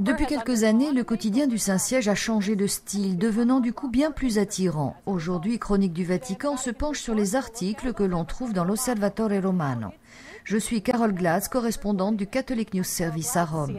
Depuis quelques années, le quotidien du Saint-Siège a changé de style, devenant du coup bien plus attirant. Aujourd'hui, Chronique du Vatican se penche sur les articles que l'on trouve dans l'Osservatore Romano. Je suis Carole Glatz, correspondante du Catholic News Service à Rome.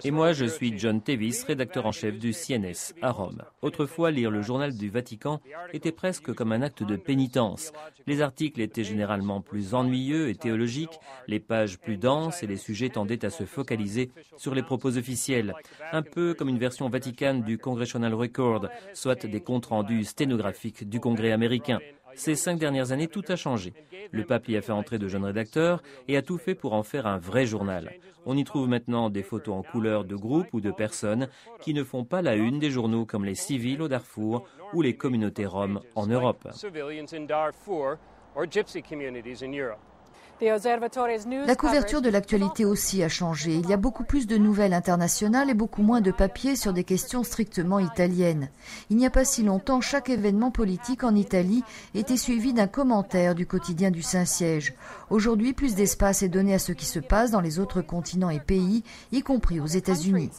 Et moi, je suis John Tevis, rédacteur en chef du CNS à Rome. Autrefois, lire le journal du Vatican était presque comme un acte de pénitence. Les articles étaient généralement plus ennuyeux et théologiques, les pages plus denses et les sujets tendaient à se focaliser sur les propos officiels. Un peu comme une version vaticane du Congressional Record, soit des comptes rendus sténographiques du Congrès américain. Ces 5 dernières années, tout a changé. Le pape y a fait entrer de jeunes rédacteurs et a tout fait pour en faire un vrai journal. On y trouve maintenant des photos en couleur de groupes ou de personnes qui ne font pas la une des journaux comme les civils au Darfour ou les communautés roms en Europe. La couverture de l'actualité aussi a changé. Il y a beaucoup plus de nouvelles internationales et beaucoup moins de papier sur des questions strictement italiennes. Il n'y a pas si longtemps, chaque événement politique en Italie était suivi d'un commentaire du quotidien du Saint-Siège. Aujourd'hui, plus d'espace est donné à ce qui se passe dans les autres continents et pays, y compris aux États-Unis.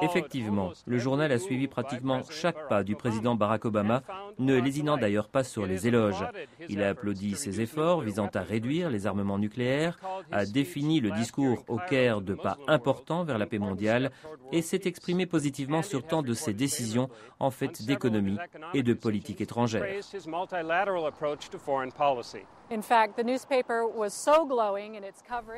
Effectivement, le journal a suivi pratiquement chaque pas du président Barack Obama, ne lésinant d'ailleurs pas sur les éloges. Il a applaudi ses efforts visant à réduire les armements nucléaires, a défini le discours au Caire de pas importants vers la paix mondiale et s'est exprimé positivement sur tant de ses décisions en fait d'économie et de politique étrangère.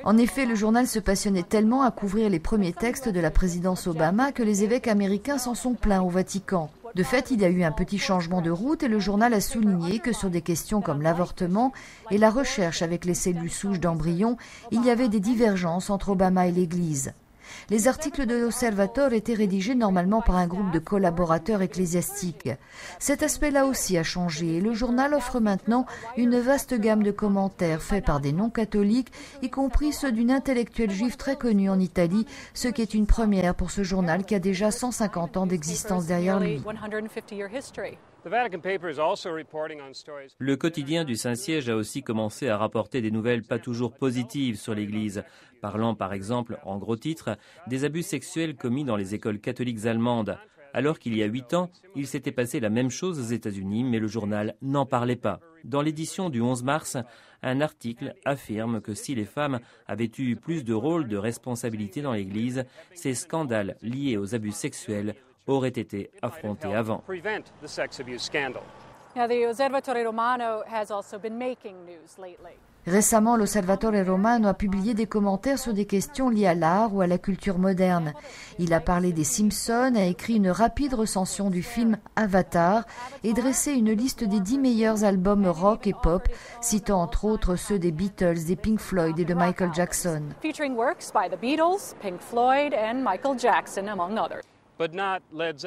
En effet, le journal se passionnait tellement à couvrir les premiers textes de la présidence Obama que les évêques américains s'en sont plaints au Vatican. De fait, il y a eu un petit changement de route et le journal a souligné que sur des questions comme l'avortement et la recherche avec les cellules souches d'embryons, il y avait des divergences entre Obama et l'Église. Les articles de l'Osservatore étaient rédigés normalement par un groupe de collaborateurs ecclésiastiques. Cet aspect-là aussi a changé et le journal offre maintenant une vaste gamme de commentaires faits par des non-catholiques, y compris ceux d'une intellectuelle juive très connue en Italie, ce qui est une première pour ce journal qui a déjà 150 ans d'existence derrière lui. Le quotidien du Saint-Siège a aussi commencé à rapporter des nouvelles pas toujours positives sur l'Église, parlant par exemple, en gros titres, des abus sexuels commis dans les écoles catholiques allemandes. Alors qu'il y a 8 ans, il s'était passé la même chose aux États-Unis, mais le journal n'en parlait pas. Dans l'édition du 11 mars, un article affirme que si les femmes avaient eu plus de rôle de responsabilité dans l'Église, ces scandales liés aux abus sexuels auraient été affrontés avant. Récemment, l'Osservatore Romano a publié des commentaires sur des questions liées à l'art ou à la culture moderne. Il a parlé des Simpsons, a écrit une rapide recension du film Avatar et dressé une liste des 10 meilleurs albums rock et pop, citant entre autres ceux des Beatles, des Pink Floyd et de Michael Jackson.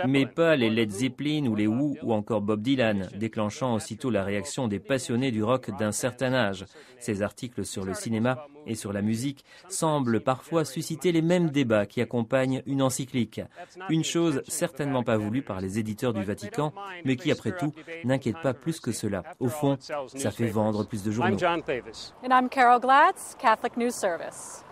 Mais pas les Led Zeppelin ou les Who ou encore Bob Dylan, déclenchant aussitôt la réaction des passionnés du rock d'un certain âge. Ces articles sur le cinéma et sur la musique semblent parfois susciter les mêmes débats qui accompagnent une encyclique. Une chose certainement pas voulue par les éditeurs du Vatican, mais qui après tout n'inquiète pas plus que cela. Au fond, ça fait vendre plus de journaux. I'm Carole Glatz, Catholic News Service.